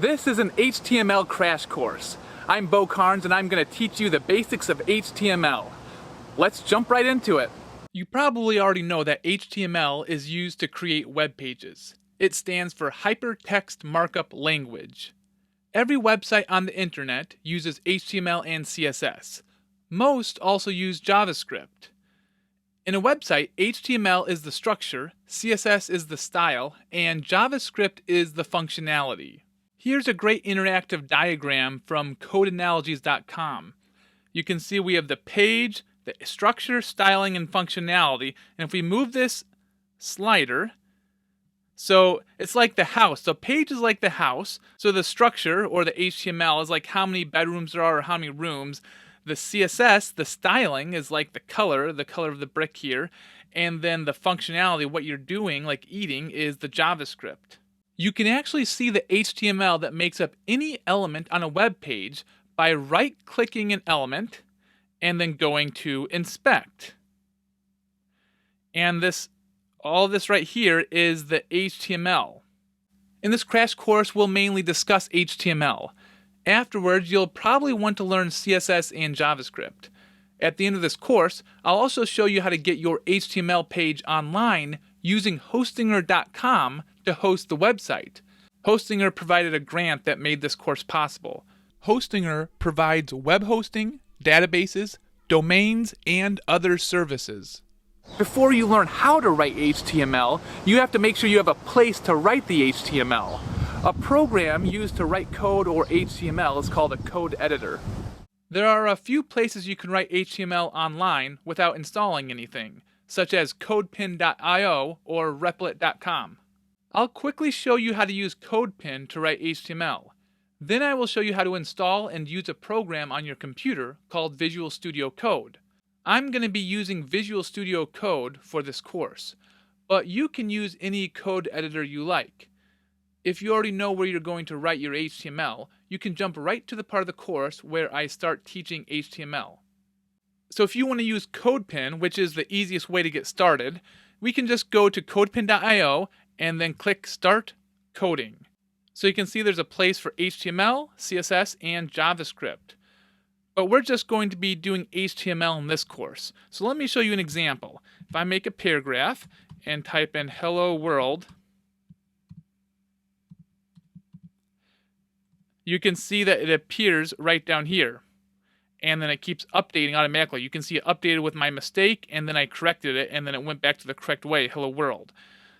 This is an HTML crash course. I'm Bo Carnes and I'm going to teach you the basics of HTML. Let's jump right into it. You probably already know that HTML is used to create web pages. It stands for Hypertext Markup Language. Every website on the internet uses HTML and CSS. Most also use JavaScript. In a website, HTML is the structure, CSS is the style, and JavaScript is the functionality. Here's a great interactive diagram from codeanalogies.com. You can see we have the page, the structure, styling, and functionality. And if we move this slider, so it's like the house. So page is like the house. So the structure, or the HTML, is like how many bedrooms there are or how many rooms. The CSS, the styling, is like the color of the brick here. And then the functionality, what you're doing, like eating, is the JavaScript. You can actually see the HTML that makes up any element on a web page by right-clicking an element and then going to Inspect. And all this right here is the HTML. In this crash course, we'll mainly discuss HTML. Afterwards, you'll probably want to learn CSS and JavaScript. At the end of this course, I'll also show you how to get your HTML page online using Hostinger.com to host the website. Hostinger provided a grant that made this course possible. Hostinger provides web hosting, databases, domains, and other services. Before you learn how to write HTML, you have to make sure you have a place to write the HTML. A program used to write code or HTML is called a code editor. There are a few places you can write HTML online without installing anything, such as CodePen.io or Replit.com. I'll quickly show you how to use CodePen to write HTML. Then I will show you how to install and use a program on your computer called Visual Studio Code. I'm going to be using Visual Studio Code for this course, but you can use any code editor you like. If you already know where you're going to write your HTML, you can jump right to the part of the course where I start teaching HTML. So if you want to use CodePen, which is the easiest way to get started, we can just go to codepen.io and then click Start Coding. So you can see there's a place for HTML, CSS, and JavaScript. But we're just going to be doing HTML in this course. So let me show you an example. If I make a paragraph and type in Hello World, you can see that it appears right down here. And then it keeps updating automatically. You can see it updated with my mistake, and then I corrected it, and then it went back to the correct way, Hello World.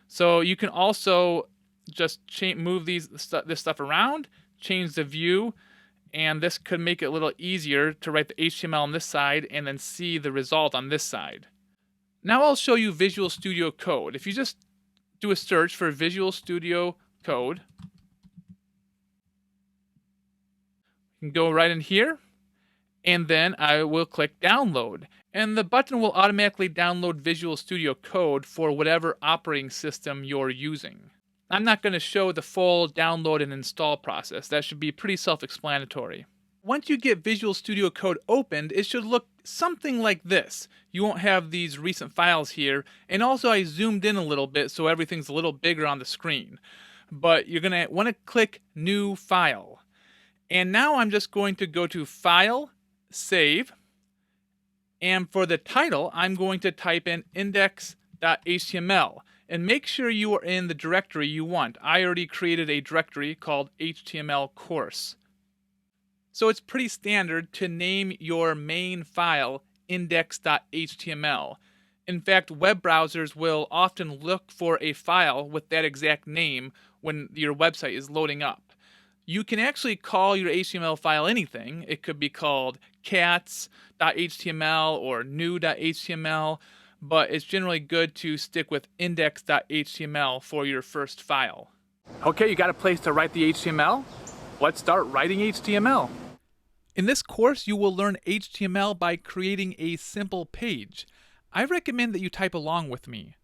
So you can also just move this stuff around, change the view, and this could make it a little easier to write the HTML on this side and then see the result on this side. Now I'll show you Visual Studio Code. If you just do a search for Visual Studio Code, you can go right in here, and then I will click Download. And the button will automatically download Visual Studio Code for whatever operating system you're using. I'm not going to show the full download and install process. That should be pretty self-explanatory. Once you get Visual Studio Code opened, it should look something like this. You won't have these recent files here, and also I zoomed in a little bit so everything's a little bigger on the screen. But you're going to want to click New File. And now I'm just going to go to File, Save, and for the title, I'm going to type in index.html. And make sure you are in the directory you want. I already created a directory called HTML course. So it's pretty standard to name your main file index.html. In fact, web browsers will often look for a file with that exact name when your website is loading up. You can actually call your HTML file anything. It could be called cats.html or new.html, but it's generally good to stick with index.html for your first file. Okay, you got a place to write the HTML? Let's start writing HTML. In this course, you will learn HTML by creating a simple page. I recommend that you type along with me.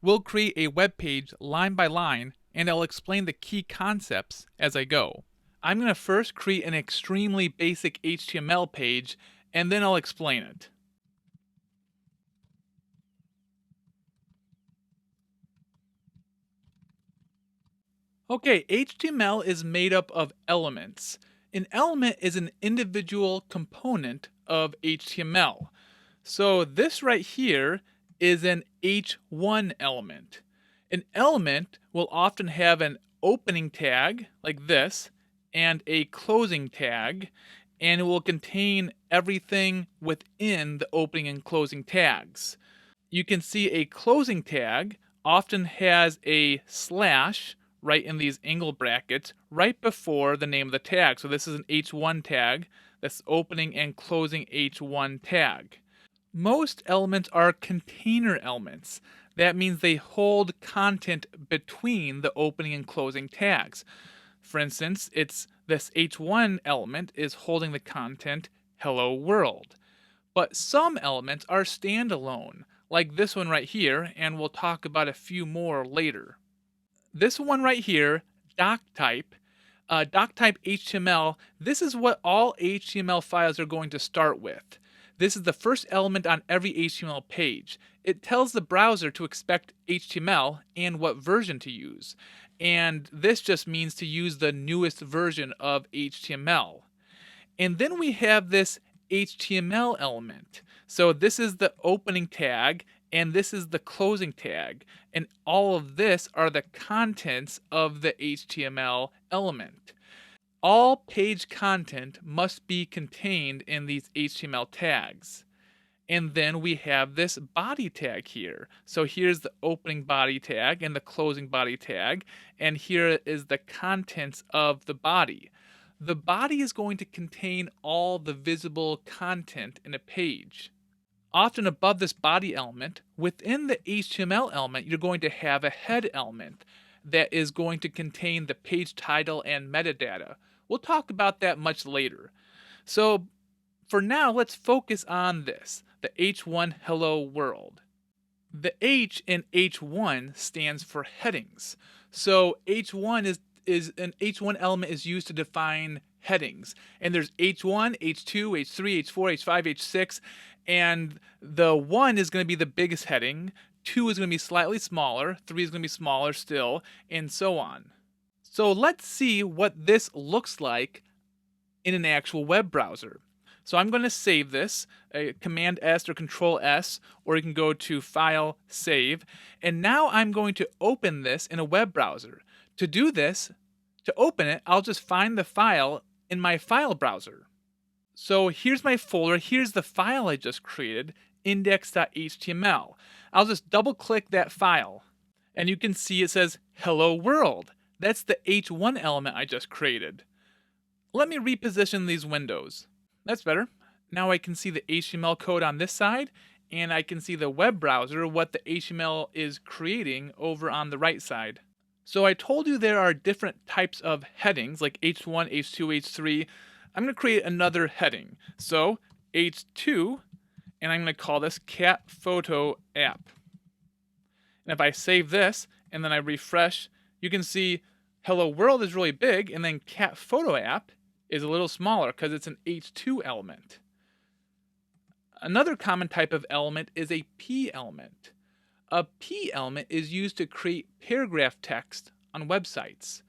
We'll create a web page line by line, and I'll explain the key concepts as I go. I'm going to first create an extremely basic HTML page, and then I'll explain it. Okay, HTML is made up of elements. An element is an individual component of HTML. So this right here is an H1 element. An element will often have an opening tag, like this, and a closing tag, and it will contain everything within the opening and closing tags. You can see a closing tag often has a slash right in these angle brackets right before the name of the tag. So this is an H1 tag. That's opening and closing H1 tag. Most elements are container elements. That means they hold content between the opening and closing tags. For instance, it's this H1 element is holding the content hello world. But some elements are standalone, like this one right here, and we'll talk about a few more later. This one right here, doctype HTML, this is what all HTML files are going to start with. This is the first element on every HTML page. It tells the browser to expect HTML and what version to use. And this just means to use the newest version of HTML. And then we have this HTML element. So this is the opening tag and this is the closing tag. And all of this are the contents of the HTML element. All page content must be contained in these HTML tags. And then we have this body tag here. So here's the opening body tag and the closing body tag. And here is the contents of the body. The body is going to contain all the visible content in a page. Often above this body element, within the HTML element, you're going to have a head element that is going to contain the page title and metadata. We'll talk about that much later. So for now, let's focus on this, the H1 Hello World. The H in H1 stands for headings. So H1 is an H1 element is used to define headings. And there's H1, H2, H3, H4, H5, H6, and the 1 is going to be the biggest heading, 2 is going to be slightly smaller, 3 is going to be smaller still, and so on. So let's see what this looks like in an actual web browser. So I'm going to save this, Command S or Control S, or you can go to File, Save, and now I'm going to open this in a web browser. To do this, to open it, I'll just find the file in my file browser. So here's my folder, here's the file I just created, index.html. I'll just double click that file, and you can see it says Hello World. That's the H1 element I just created. Let me reposition these windows. That's better. Now I can see the HTML code on this side, and I can see the web browser, what the HTML is creating over on the right side. So I told you there are different types of headings, like H1, H2, H3. I'm going to create another heading. So H2, and I'm going to call this Cat Photo App. And if I save this, and then I refresh, you can see Hello World is really big, and then Cat Photo App is a little smaller because it's an H2 element. Another common type of element is a P element. A P element is used to create paragraph text on websites.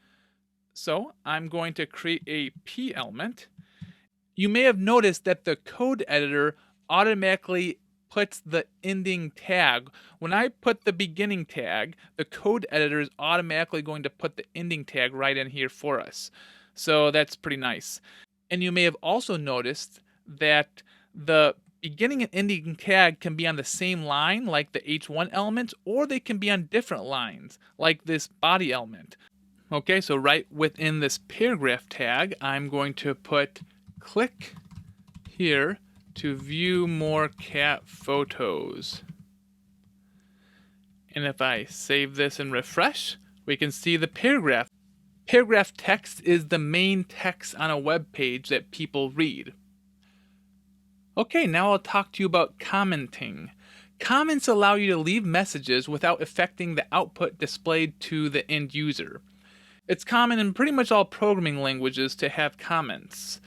So I'm going to create a P element. You may have noticed that the code editor automatically puts the ending tag. When I put the beginning tag, the code editor is automatically going to put the ending tag right in here for us. So that's pretty nice. And you may have also noticed that the beginning and ending tag can be on the same line, like the H1 element, or they can be on different lines, like this body element. Okay, so right within this paragraph tag, I'm going to put click here to view more cat photos. And if I save this and refresh, we can see the paragraph. Paragraph text is the main text on a web page that people read. Okay, now I'll talk to you about commenting. Comments allow you to leave messages without affecting the output displayed to the end user. It's common in pretty much all programming languages to have comments.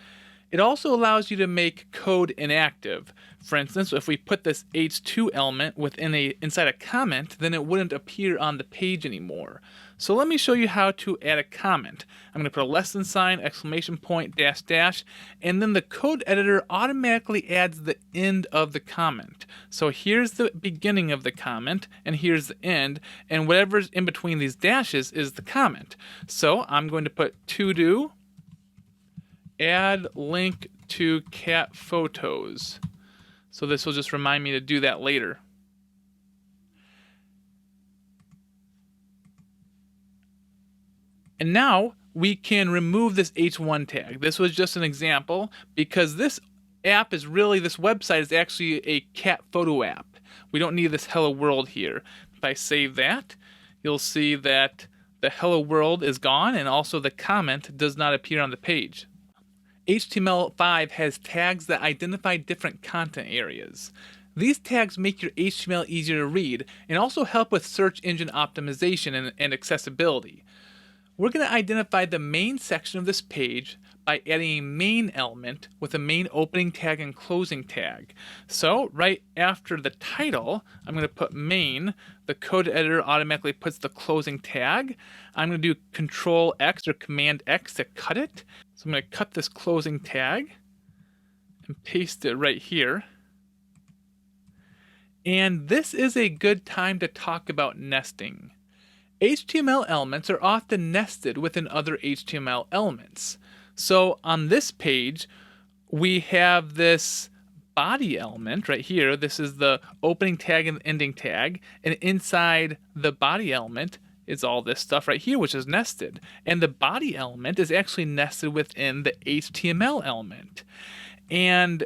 It also allows you to make code inactive. For instance, if we put this H2 element inside a comment, then it wouldn't appear on the page anymore. So let me show you how to add a comment. I'm going to put a lesson sign, exclamation point, dash, dash, and then the code editor automatically adds the end of the comment. So here's the beginning of the comment, and here's the end, and whatever's in between these dashes is the comment. So I'm going to put to do add link to cat photos. So this will just remind me to do that later. And now we can remove this h1 tag. This was just an example because this app is really, this website is actually a cat photo app. We don't need this hello world here. If I save that, you'll see that the hello world is gone and also the comment does not appear on the page. HTML5 has tags that identify different content areas. These tags make your HTML easier to read and also help with search engine optimization and accessibility. We're going to identify the main section of this page by adding a main element with a main opening tag and closing tag. So right after the title, I'm going to put main. The code editor automatically puts the closing tag. I'm going to do Control X or Command X to cut it. So I'm going to cut this closing tag and paste it right here. And this is a good time to talk about nesting. HTML elements are often nested within other HTML elements. So on this page, we have this body element right here. This is the opening tag and ending tag. And inside the body element is all this stuff right here, which is nested. And the body element is actually nested within the HTML element. And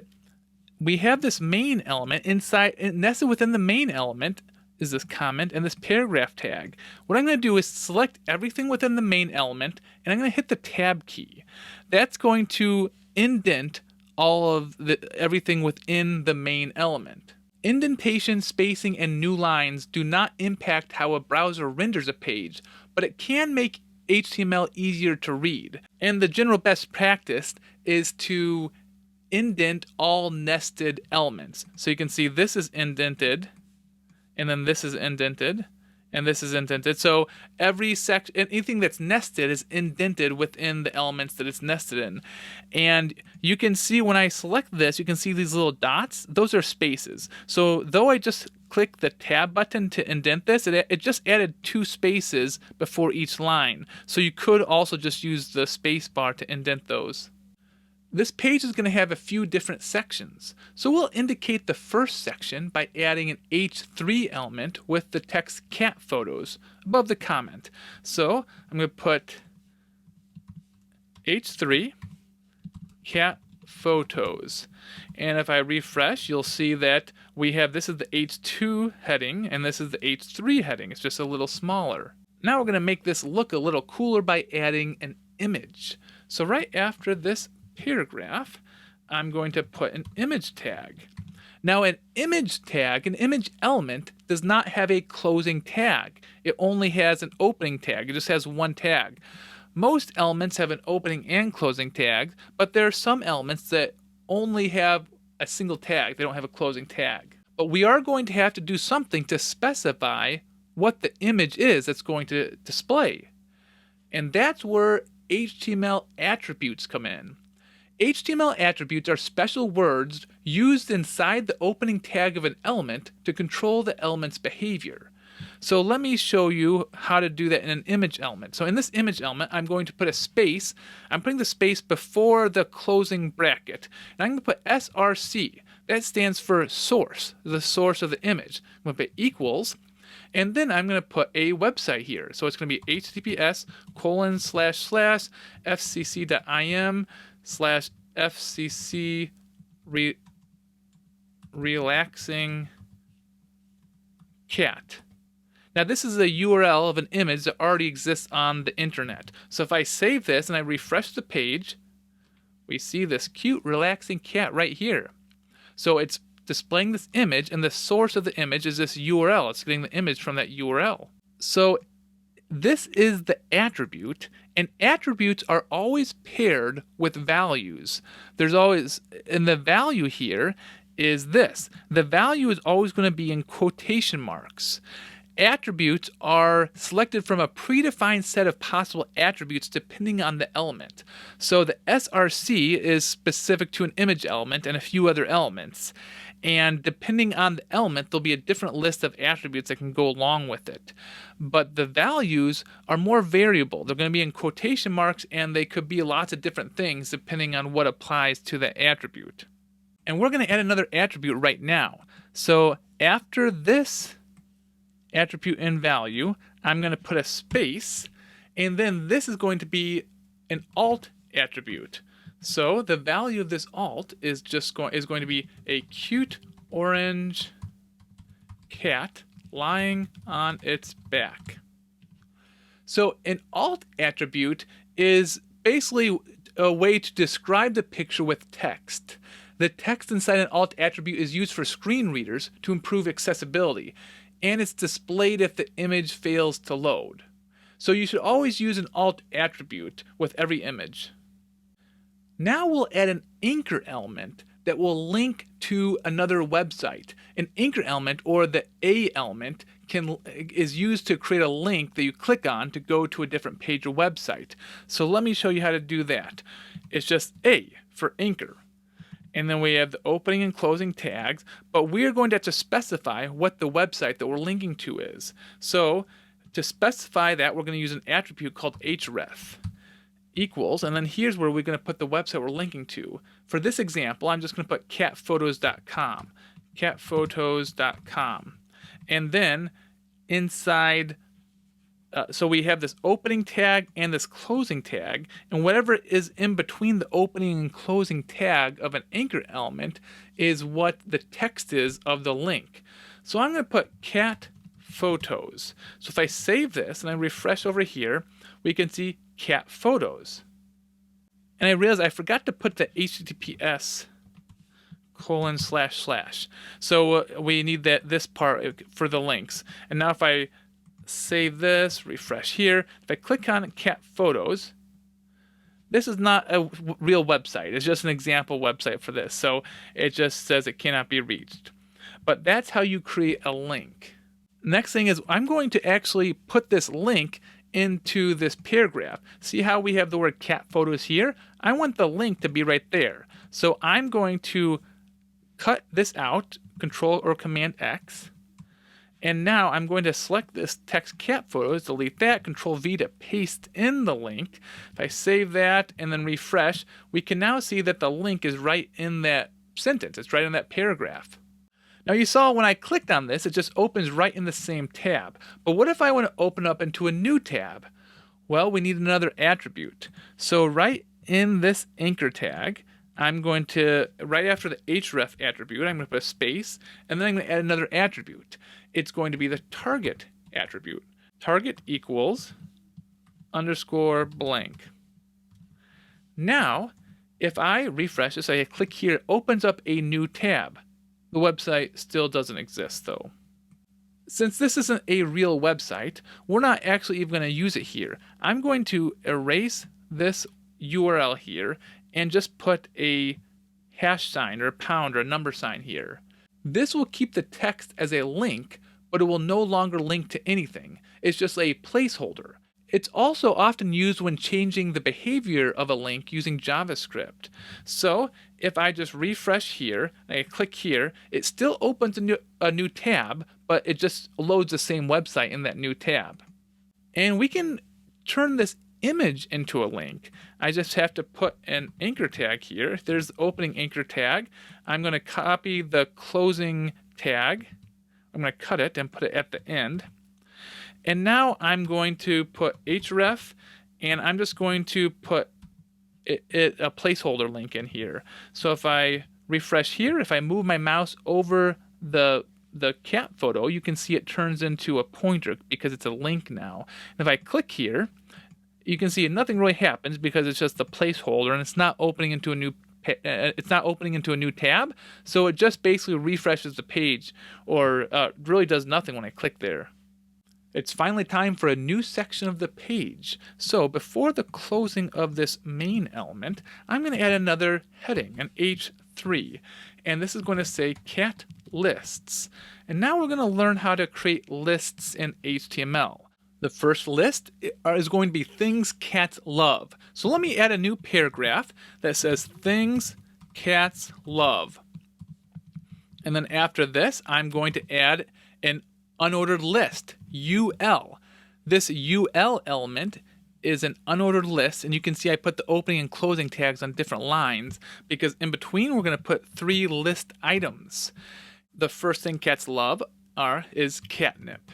we have this main element inside, nested within the main element is this comment and this paragraph tag. What I'm going to do is select everything within the main element and I'm going to hit the tab key. That's going to indent all of everything within the main element. Indentation, spacing, and new lines do not impact how a browser renders a page, but it can make HTML easier to read. And the general best practice is to indent all nested elements. So you can see this is indented, and then this is indented, and this is indented. So every section, anything that's nested is indented within the elements that it's nested in. And you can see when I select this, you can see these little dots. Those are spaces. So though I just click the tab button to indent this, it just added 2 spaces before each line. So you could also just use the space bar to indent those. This page is going to have a few different sections. So we'll indicate the first section by adding an H3 element with the text cat photos above the comment. So I'm going to put H3 cat photos. And if I refresh, you'll see that we have, this is the H2 heading and this is the H3 heading. It's just a little smaller. Now we're going to make this look a little cooler by adding an image. So right after this paragraph, I'm going to put an image tag. Now an image tag, an image element, does not have a closing tag. It only has an opening tag. It just has one tag. Most elements have an opening and closing tag, but there are some elements that only have a single tag. They don't have a closing tag. But we are going to have to do something to specify what the image is that's going to display. And that's where HTML attributes come in. HTML attributes are special words used inside the opening tag of an element to control the element's behavior. So let me show you how to do that in an image element. So in this image element, I'm going to put a space. I'm putting the space before the closing bracket. And I'm going to put src. That stands for source, the source of the image. I'm going to put equals. And then I'm going to put a website here. So it's going to be https://fcc.im/fcc relaxing cat. Now this is a URL of an image that already exists on the internet. So if I save this and I refresh the page, we see this cute relaxing cat right here. So it's displaying this image, and the source of the image is this URL. It's getting the image from that URL. So this is the attribute, and attributes are always paired with values. There's always, and the value here is this. The value is always going to be in quotation marks. Attributes are selected from a predefined set of possible attributes depending on the element. So the src is specific to an image element and a few other elements. And depending on the element, there'll be a different list of attributes that can go along with it. But the values are more variable. They're going to be in quotation marks, and they could be lots of different things depending on what applies to the attribute. And we're going to add another attribute right now. So after this attribute in value, I'm going to put a space, and then this is going to be an alt attribute. So the value of this alt is going to be a cute orange cat lying on its back. So an alt attribute is basically a way to describe the picture with text. The text inside an alt attribute is used for screen readers to improve accessibility, and it's displayed if the image fails to load. So you should always use an alt attribute with every image. Now we'll add an anchor element that will link to another website. An anchor element, or the A element, is used to create a link that you click on to go to a different page or website. So let me show you how to do that. It's just A for anchor. And then we have the opening and closing tags, but we're going to have to specify what the website that we're linking to is. So to specify that, we're going to use an attribute called href equals, and then here's where we're going to put the website we're linking to. For this example, I'm just going to put catphotos.com, catphotos.com. And then inside, so we have this opening tag and this closing tag, and whatever is in between the opening and closing tag of an anchor element is what the text is of the link. So I'm going to put cat photos. So if I save this and I refresh over here, we can see cat photos. And I realized I forgot to put the HTTPS : // So we need this part for the links. And now if I save this, refresh here, if I click on cat photos, this is not a real website. It's just an example website for this. So it just says it cannot be reached. But that's how you create a link. Next thing is I'm going to actually put this link into this paragraph. See how we have the word cat photos here? I want the link to be right there. So I'm going to cut this out, Control or Command X. And now I'm going to select this text cat photos, delete that, Control V to paste in the link. If I save that and then refresh, we can now see that the link is right in that sentence. It's right in that paragraph. Now you saw when I clicked on this, it just opens right in the same tab. But what if I want to open up into a new tab? Well, we need another attribute. So right in this anchor tag, I'm going to, right after the href attribute, I'm going to put a space, and then I'm going to add another attribute. It's going to be the target attribute. Target equals _ blank. Now, if I refresh this, I click here, it opens up a new tab. The website still doesn't exist though. Since this isn't a real website, we're not actually even going to use it here. I'm going to erase this URL here and just put a hash sign or a pound or a number sign here. This will keep the text as a link, but it will no longer link to anything. It's just a placeholder. It's also often used when changing the behavior of a link using JavaScript. So if I just refresh here, and I click here, it still opens a new tab, but it just loads the same website in that new tab. And we can turn this image into a link. I just have to put an anchor tag here. There's the opening anchor tag. I'm going to copy the closing tag. I'm going to cut it and put it at the end. And now I'm going to put href, and I'm just going to put a placeholder link in here. So if I refresh here, if I move my mouse over the cat photo, you can see it turns into a pointer because it's a link now. And if I click here, you can see nothing really happens because it's just the placeholder, and it's not opening into a new tab. So it just basically refreshes the page, or really does nothing when I click there. It's finally time for a new section of the page. So before the closing of this main element, I'm going to add another heading, an H3. And this is going to say cat lists. And now we're going to learn how to create lists in HTML. The first list is going to be things cats love. So let me add a new paragraph that says things cats love. And then after this, I'm going to add an unordered list, UL. This UL element is an unordered list, and you can see I put the opening and closing tags on different lines because in between we're going to put 3 list items. The first thing cats love is catnip.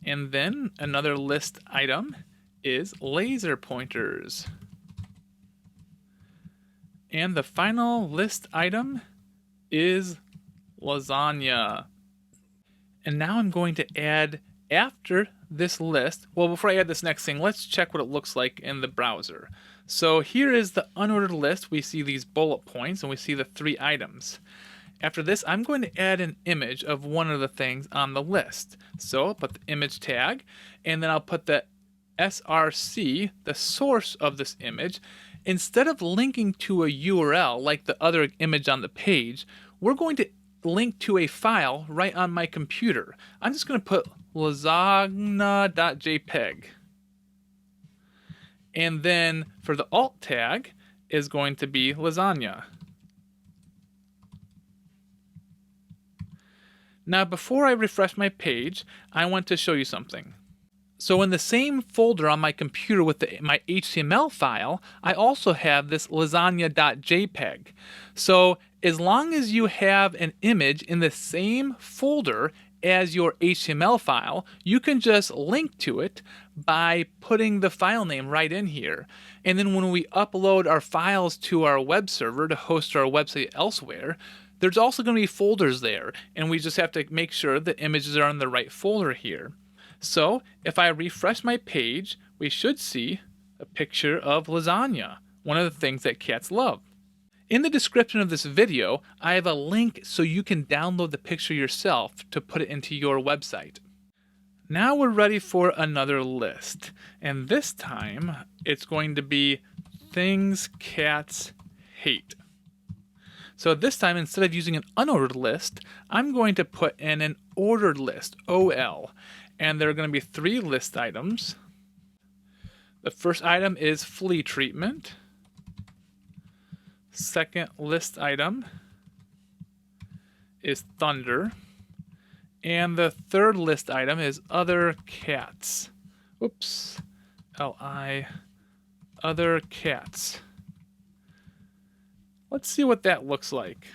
And then another list item is laser pointers. And the final list item is lasagna. And now I'm going to add after this list, well, before I add this next thing, let's check what it looks like in the browser. So here is the unordered list. We see these bullet points and we see the 3 items. After this, I'm going to add an image of one of the things on the list. So I'll put the image tag, and then I'll put the src, the source of this image. Instead of linking to a URL like the other image on the page, we're going to link to a file right on my computer. I'm just going to put lasagna.jpg. And then for the alt tag is going to be lasagna. Now before I refresh my page, I want to show you something. So in the same folder on my computer with my HTML file, I also have this lasagna.jpg. So as long as you have an image in the same folder as your HTML file, you can just link to it by putting the file name right in here. And then when we upload our files to our web server to host our website elsewhere, there's also going to be folders there, and we just have to make sure the images are in the right folder here. So if I refresh my page, we should see a picture of lasagna, one of the things that cats love. In the description of this video, I have a link so you can download the picture yourself to put it into your website. Now we're ready for another list, and this time it's going to be things cats hate. So this time, instead of using an unordered list, I'm going to put in an ordered list, OL. And there are going to be 3 list items. The first item is flea treatment. Second list item is thunder. And the third list item is other cats. Oops. LI, other cats. Let's see what that looks like.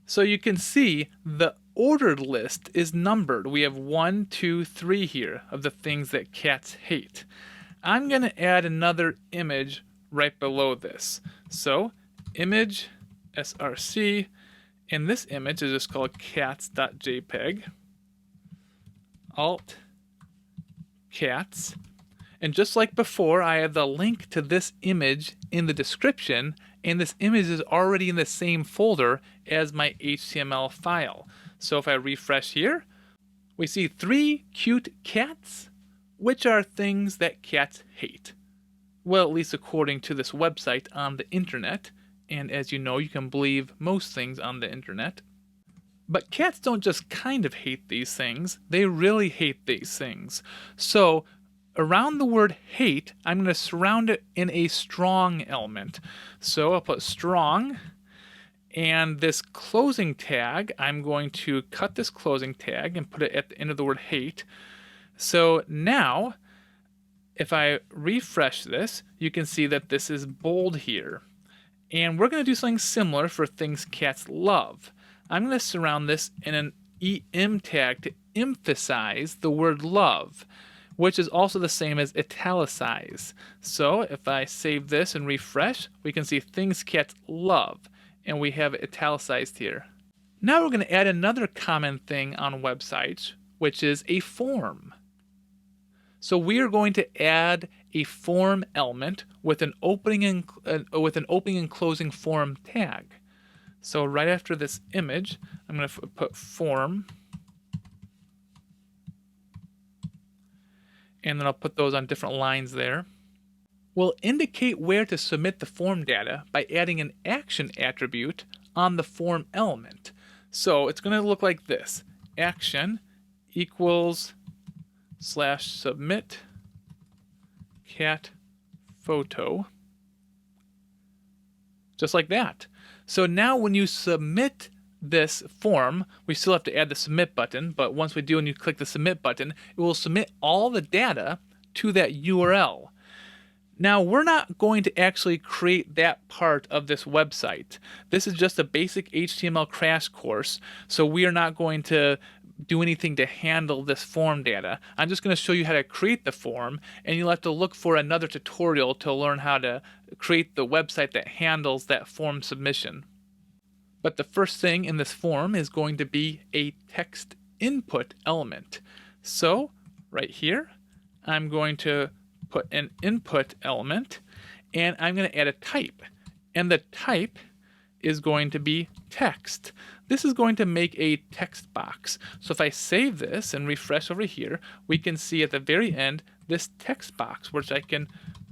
So you can see the ordered list is numbered. We have 1, 2, 3 here of the things that cats hate. I'm going to add another image right below this. So image src, and this image is just called cats.jpg. Alt cats. And just like before, I have the link to this image in the description, and this image is already in the same folder as my HTML file. So if I refresh here, we see 3 cute cats, which are things that cats hate. Well, at least according to this website on the internet, and as you know, you can believe most things on the internet. But cats don't just kind of hate these things, they really hate these things. So around the word hate, I'm going to surround it in a strong element. So I'll put strong, and this closing tag, I'm going to cut this closing tag and put it at the end of the word hate. So now, if I refresh this, you can see that this is bold here. And we're going to do something similar for things cats love. I'm going to surround this in an EM tag to emphasize the word love, which is also the same as italicize. So if I save this and refresh, we can see things cats love, and we have it italicized here. Now we're going to add another common thing on websites, which is a form. So we are going to add a form element with an opening and closing form tag. So right after this image, I'm going to put form, and then I'll put those on different lines there. We'll indicate where to submit the form data by adding an action attribute on the form element. So it's going to look like this. Action equals /submit cat photo. Just like that. So now when you submit this form, we still have to add the submit button, but once we do and you click the submit button, it will submit all the data to that URL. Now, we're not going to actually create that part of this website. This is just a basic HTML crash course, so we are not going to do anything to handle this form data. I'm just going to show you how to create the form, and you'll have to look for another tutorial to learn how to create the website that handles that form submission. But the first thing in this form is going to be a text input element. So right here, I'm going to put an input element, and I'm going to add a type. And the type is going to be text. This is going to make a text box. So if I save this and refresh over here, we can see at the very end this text box, which I can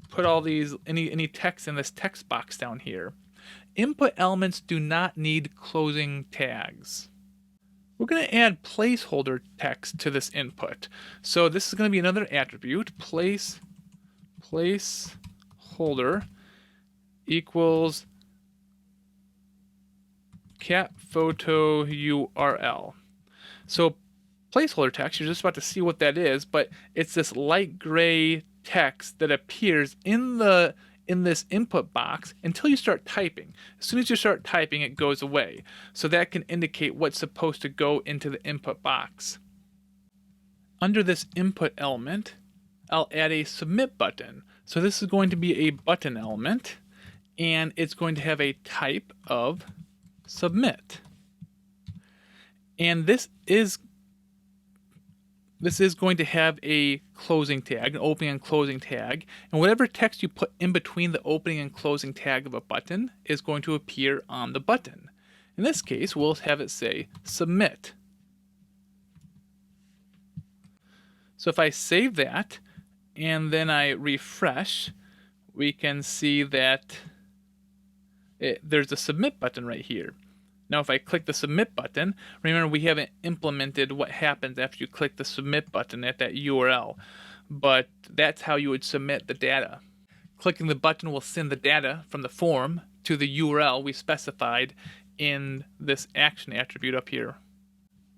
put all these any text in this text box down here. Input elements do not need closing tags. We're going to add placeholder text to this input. So this is going to be another attribute, placeholder equals cat photo URL. So placeholder text, you're just about to see what that is, but it's this light gray text that appears in this input box until you start typing. As soon as you start typing, it goes away. So that can indicate what's supposed to go into the input box. Under this input element, I'll add a submit button. So this is going to be a button element, and it's going to have a type of submit. And this is going to have a closing tag, an opening and closing tag, and whatever text you put in between the opening and closing tag of a button is going to appear on the button. In this case, we'll have it say submit. So if I save that and then I refresh, we can see that there's a submit button right here. Now if I click the submit button, remember we haven't implemented what happens after you click the submit button at that URL, but that's how you would submit the data. Clicking the button will send the data from the form to the URL we specified in this action attribute up here.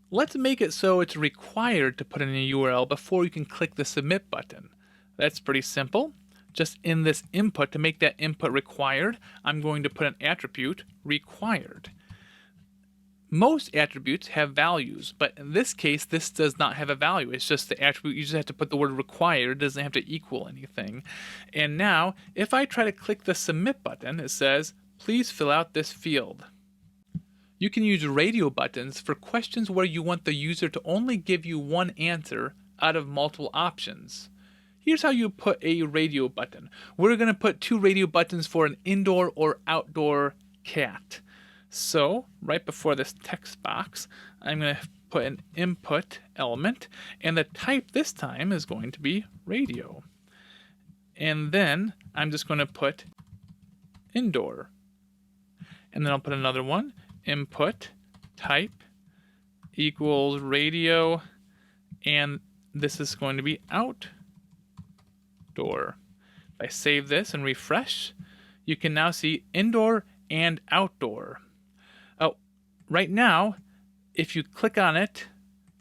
Let's make it so it's required to put in a URL before you can click the submit button. That's pretty simple. Just in this input, to make that input required, I'm going to put an attribute required. Most attributes have values, but in this case, this does not have a value. It's just the attribute. You just have to put the word required. It doesn't have to equal anything. And now, if I try to click the submit button, it says, please fill out this field. You can use radio buttons for questions where you want the user to only give you one answer out of multiple options. Here's how you put a radio button. We're going to put two radio buttons for an indoor or outdoor cat. So right before this text box, I'm going to put an input element, and the type this time is going to be radio. And then I'm just going to put indoor. And then I'll put another one, input type equals radio, and this is going to be outdoor. If I save this and refresh, you can now see indoor and outdoor. Right now, if you click on it,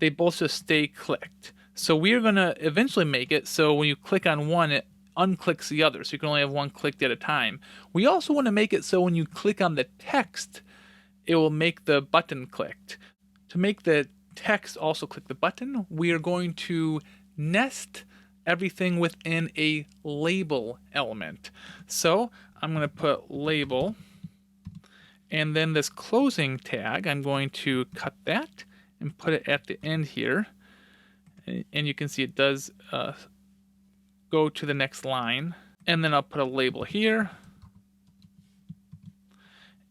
they both just stay clicked. So we're going to eventually make it so when you click on one, it unclicks the other, so you can only have one clicked at a time. We also want to make it so when you click on the text, it will make the button clicked. To make the text also click the button, we are going to nest everything within a label element. So I'm going to put label, and then this closing tag, I'm going to cut that and put it at the end here. And you can see it does go to the next line. And then I'll put a label here.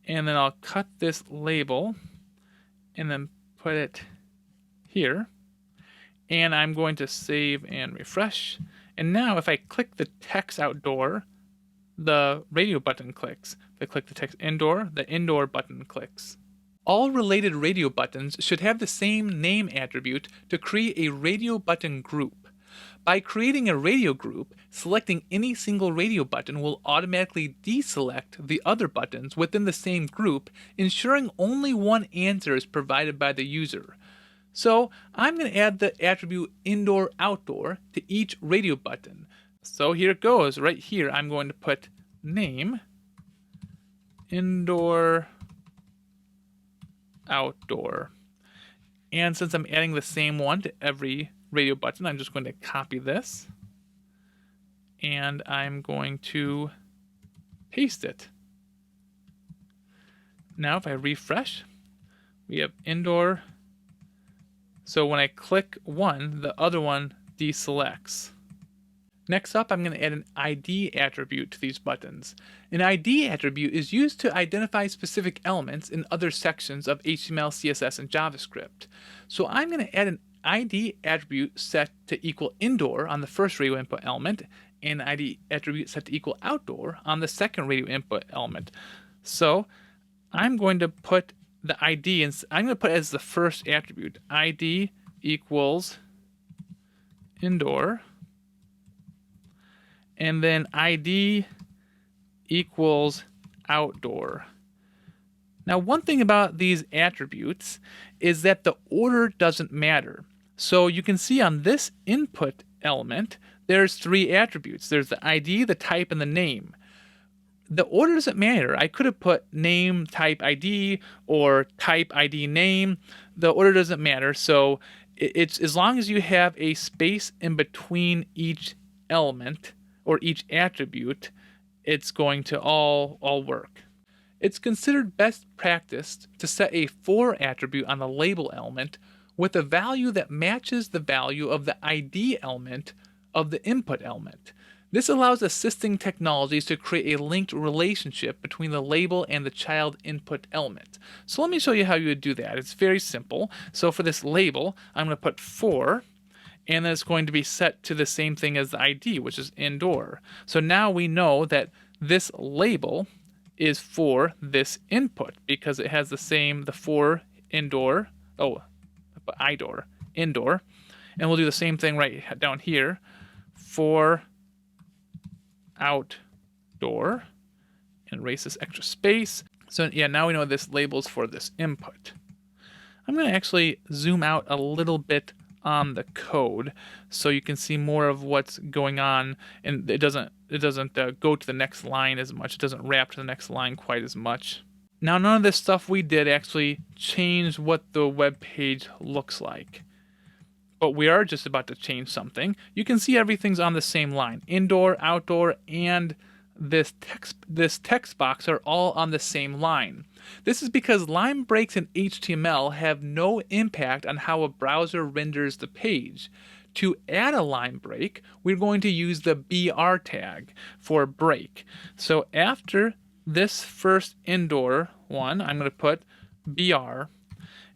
And then I'll cut this label and then put it here. And I'm going to save and refresh. And now if I click the text outdoor, the radio button clicks. If I click the text indoor, the indoor button clicks. All related radio buttons should have the same name attribute to create a radio button group. By creating a radio group, selecting any single radio button will automatically deselect the other buttons within the same group, ensuring only one answer is provided by the user. So I'm going to add the attribute indoor-outdoor to each radio button. So here it goes. Right here, I'm going to put name indoor outdoor. And since I'm adding the same one to every radio button, I'm just going to copy this and I'm going to paste it. Now if I refresh, we have indoor. So when I click one, the other one deselects. Next up, I'm going to add an ID attribute to these buttons. An ID attribute is used to identify specific elements in other sections of HTML, CSS, and JavaScript. So I'm going to add an ID attribute set to equal indoor on the first radio input element, and an ID attribute set to equal outdoor on the second radio input element. So I'm going to put the ID, and I'm going to put as the first attribute, ID equals indoor. And then ID equals outdoor. Now, one thing about these attributes is that the order doesn't matter. So you can see on this input element, there's three attributes. There's the ID, the type, and the name. The order doesn't matter. I could have put name, type, ID, or type, ID, name. The order doesn't matter. So it's as long as you have a space in between each element, or each attribute, it's going to all work. It's considered best practice to set a for attribute on the label element with a value that matches the value of the ID element of the input element. This allows assisting technologies to create a linked relationship between the label and the child input element. So let me show you how you would do that. It's very simple. So for this label, I'm going to put for, and then it's going to be set to the same thing as the ID, which is indoor. So now we know that this label is for this input because it has the for indoor, IDOR, indoor. And we'll do the same thing right down here, for outdoor, and erase this extra space. So yeah, now we know this label is for this input. I'm going to actually zoom out a little bit on the code so you can see more of what's going on, and it doesn't go to the next line as much. It doesn't wrap to the next line quite as much. Now, none of this stuff we did actually changed what the web page looks like, but we are just about to change something. You can see everything's on the same line. Indoor, outdoor, and this text box are all on the same line. This is because line breaks in HTML have no impact on how a browser renders the page. To add a line break, we're going to use the BR tag for break. So after this first indoor one, I'm going to put BR,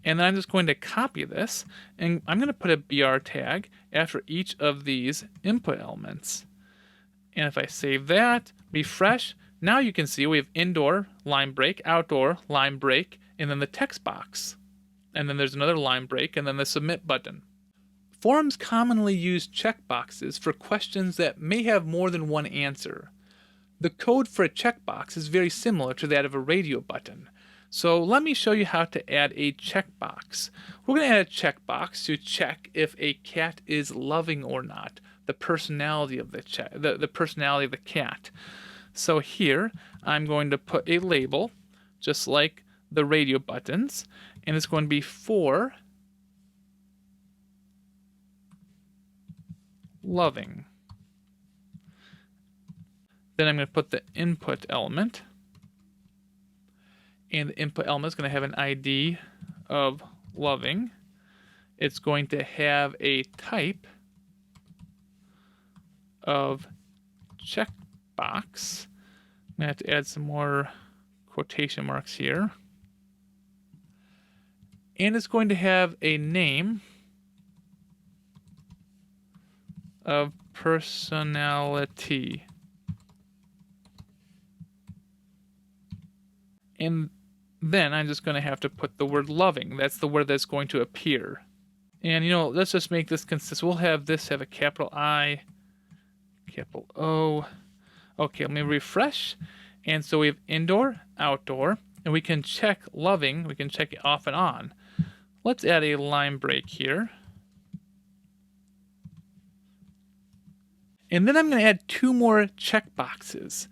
and then I'm just going to copy this, and I'm going to put a BR tag after each of these input elements. And if I save that, refresh, now you can see we have indoor, line break, outdoor, line break, and then the text box. And then there's another line break, and then the submit button. Forums commonly use checkboxes for questions that may have more than one answer. The code for a checkbox is very similar to that of a radio button. So let me show you how to add a checkbox. We're going to add a checkbox to check if a cat is loving or not, the personality of the personality of the cat. So here I'm going to put a label just like the radio buttons, and it's going to be for loving. Then I'm going to put the input element, and the input element is going to have an ID of loving. It's going to have a type of checkbox. I'm going to have to add some more quotation marks here. And it's going to have a name of personality. And then I'm just going to have to put the word loving. That's the word that's going to appear. And let's just make this consistent. We'll have this have a capital I, capital O. Okay, let me refresh. And so we have indoor, outdoor, and we can check loving. We can check it off and on. Let's add a line break here. And then I'm going to add 2 more checkboxes.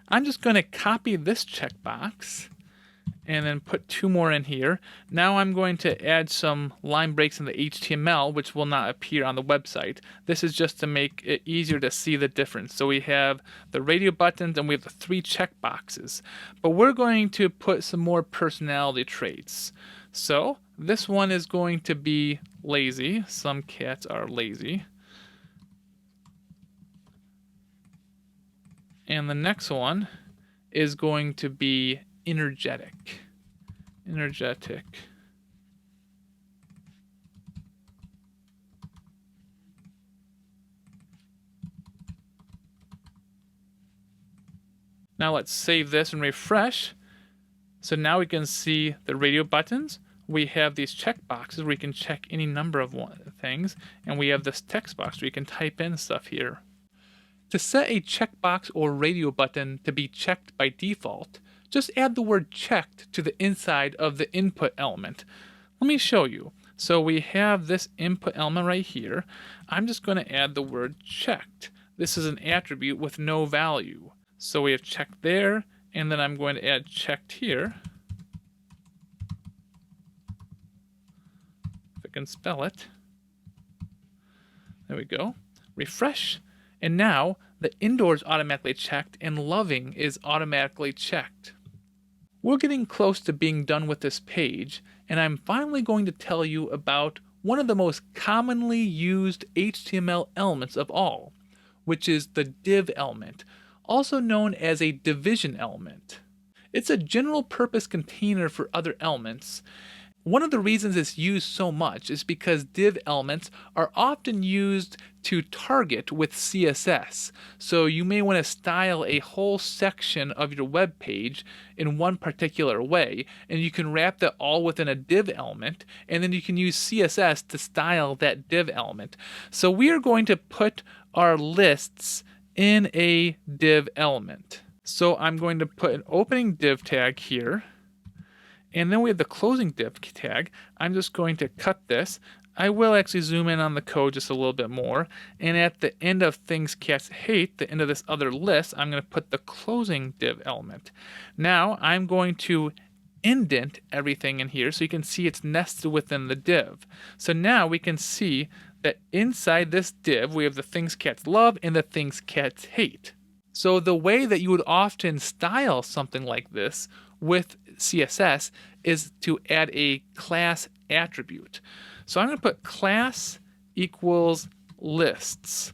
I'm just going to copy this checkbox and then put 2 more in here. Now I'm going to add some line breaks in the HTML, which will not appear on the website. This is just to make it easier to see the difference. So we have the radio buttons and we have the 3 checkboxes. But we're going to put some more personality traits. So this one is going to be lazy. Some cats are lazy. And the next one is going to be energetic. Energetic. Now let's save this and refresh. So now we can see the radio buttons. We have these checkboxes where we can check any number of things. And we have this text box where you can type in stuff here. To set a checkbox or radio button to be checked by default, just add the word checked to the inside of the input element. Let me show you. So we have this input element right here. I'm just going to add the word checked. This is an attribute with no value. So we have checked there, and then I'm going to add checked here. If I can spell it. There we go. Refresh. And now the indoor is automatically checked and loving is automatically checked. We're getting close to being done with this page, and I'm finally going to tell you about one of the most commonly used HTML elements of all, which is the div element, also known as a division element. It's a general purpose container for other elements. One of the reasons it's used so much is because div elements are often used to target with CSS. So you may want to style a whole section of your web page in one particular way, and you can wrap that all within a div element, and then you can use CSS to style that div element. So we are going to put our lists in a div element. So I'm going to put an opening div tag here. And then we have the closing div tag. I'm just going to cut this. I will actually zoom in on the code just a little bit more. And at the end of things cats hate, the end of this other list, I'm going to put the closing div element. Now I'm going to indent everything in here so you can see it's nested within the div. So now we can see that inside this div we have the things cats love and the things cats hate. So the way that you would often style something like this with CSS is to add a class attribute. So I'm going to put class equals lists.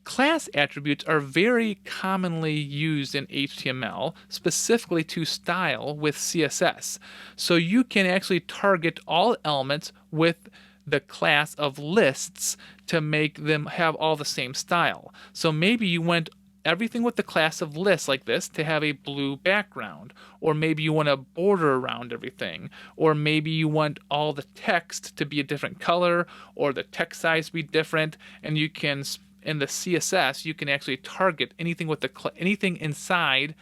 Class attributes are very commonly used in HTML, specifically to style with CSS. So you can actually target all elements with the class of lists to make them have all the same style. So maybe you went everything with the class of lists like this to have a blue background, or maybe you want a border around everything, or maybe you want all the text to be a different color, or the text size to be different, and you can, in the CSS, you can actually target anything with anything inside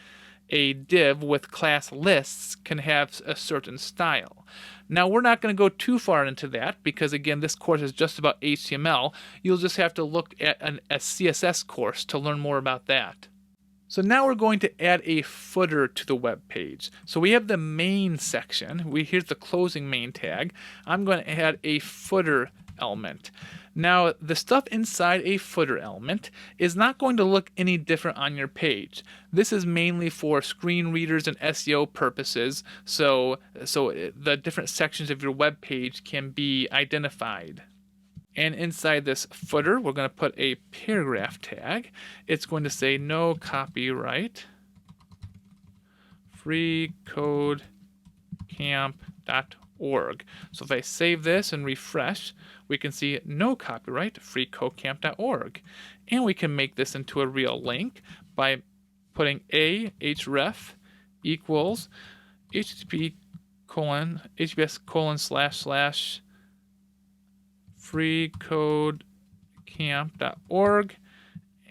a div with class lists can have a certain style. Now we're not going to go too far into that because again this course is just about HTML. You'll just have to look at a CSS course to learn more about that. So now we're going to add a footer to the web page. So we have the main section. Here's the closing main tag. I'm going to add a footer element. Now the stuff inside a footer element is not going to look any different on your page. This is mainly for screen readers and SEO purposes, so the different sections of your web page can be identified. And inside this footer, we're going to put a paragraph tag. It's going to say no copyright, freeCodeCamp.org. So if I save this and refresh, we can see no copyright, freeCodeCamp.org. And we can make this into a real link by putting href equals, http://freecodecamp.org,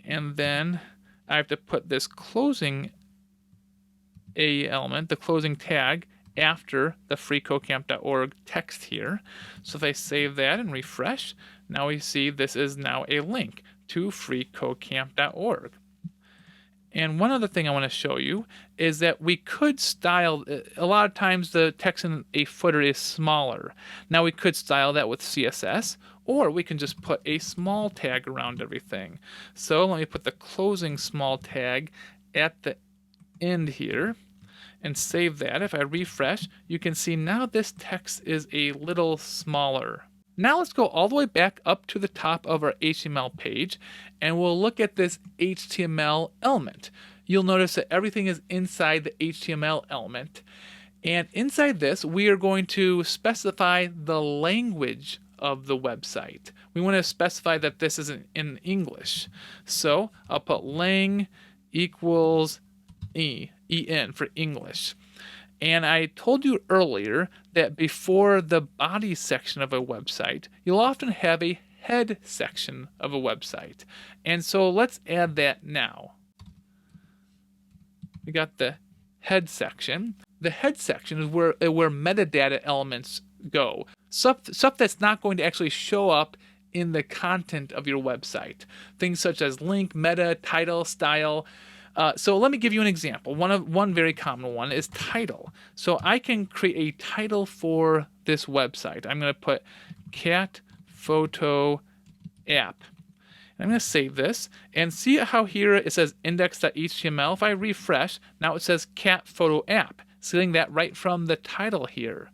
and then I have to put this closing A element, the closing tag, after the freecodecamp.org text here. So if I save that and refresh, now we see this is now a link to freecodecamp.org. And one other thing I want to show you is that we could style, a lot of times the text in a footer is smaller. Now we could style that with CSS, or we can just put a small tag around everything. So let me put the closing small tag at the end here and save that. If I refresh, you can see now this text is a little smaller. Now let's go all the way back up to the top of our HTML page, and we'll look at this HTML element. You'll notice that everything is inside the HTML element. And inside this, we are going to specify the language of the website. We want to specify that this is in English. So I'll put lang equals en for English. And I told you earlier that before the body section of a website, you'll often have a head section of a website. And so let's add that now. We got the head section. The head section is where metadata elements go. Stuff that's not going to actually show up in the content of your website. Things such as link, meta, title, style. So let me give you an example. One very common one is title. So I can create a title for this website. I'm going to put cat photo app. And I'm going to save this and see how here it says index.html. If I refresh, now it says cat photo app, setting that right from the title here.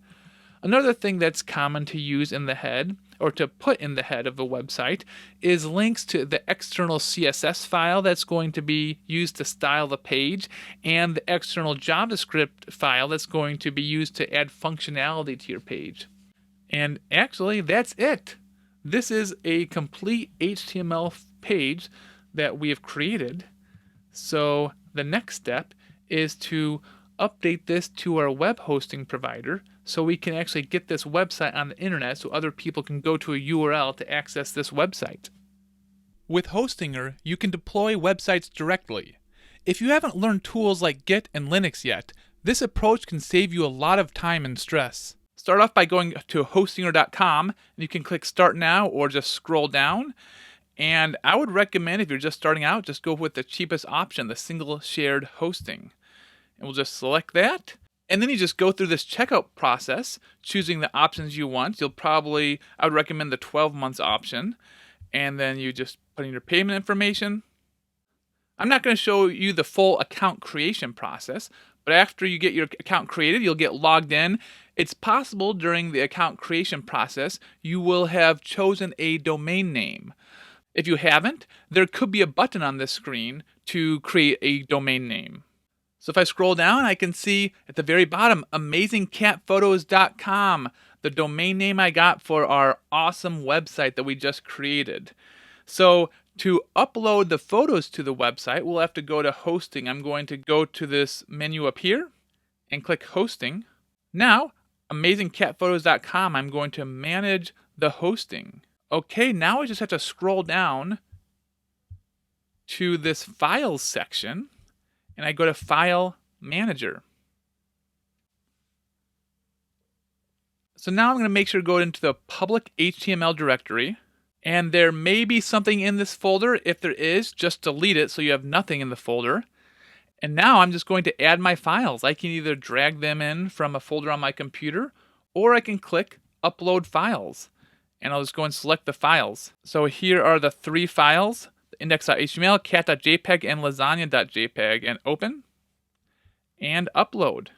Another thing that's common to use in the head, or to put in the head of a website, is links to the external CSS file that's going to be used to style the page, and the external JavaScript file that's going to be used to add functionality to your page. And actually, that's it. This is a complete HTML page that we have created. So the next step is to update this to our web hosting provider so we can actually get this website on the internet so other people can go to a URL to access this website. With Hostinger, you can deploy websites directly. If you haven't learned tools like Git and Linux yet, this approach can save you a lot of time and stress. Start off by going to hostinger.com, and you can click Start Now or just scroll down. And I would recommend, if you're just starting out, just go with the cheapest option, the single shared hosting. And we'll just select that. And then you just go through this checkout process, choosing the options you want. I would recommend the 12 months option. And then you just put in your payment information. I'm not going to show you the full account creation process, but after you get your account created, you'll get logged in. It's possible during the account creation process, you will have chosen a domain name. If you haven't, there could be a button on this screen to create a domain name. So if I scroll down, I can see at the very bottom, amazingcatphotos.com, the domain name I got for our awesome website that we just created. So to upload the photos to the website, we'll have to go to hosting. I'm going to go to this menu up here and click hosting. Now, amazingcatphotos.com, I'm going to manage the hosting. Okay, now I just have to scroll down to this files section. And I go to File Manager. So now I'm going to make sure to go into the public HTML directory. And there may be something in this folder. If there is, just delete it so you have nothing in the folder. And now I'm just going to add my files. I can either drag them in from a folder on my computer, or I can click Upload Files. And I'll just go and select the files. So here are the 3 files. Index.html, cat.jpg, and lasagna.jpg, and open and upload.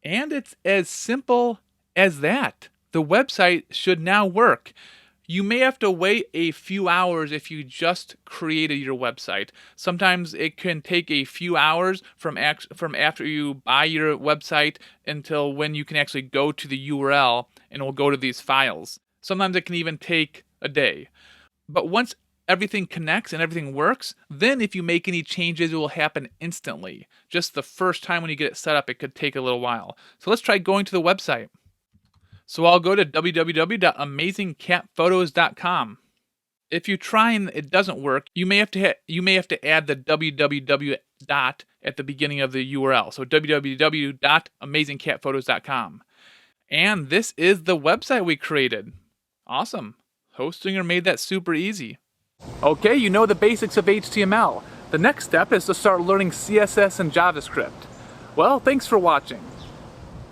And it's as simple as that. The website should now work. You may have to wait a few hours if you just created your website. Sometimes it can take a few hours from after you buy your website until when you can actually go to the URL and it will go to these files. Sometimes it can even take a day. But once everything connects and everything works, then if you make any changes, it will happen instantly. Just the first time when you get it set up, it could take a little while. So let's try going to the website. So I'll go to www.amazingcatphotos.com. If you try and it doesn't work, you may have to add the www dot at the beginning of the URL. So www.amazingcatphotos.com. And this is the website we created. Awesome. Hostinger made that super easy. Okay, you know the basics of HTML. The next step is to start learning CSS and JavaScript. Well, thanks for watching.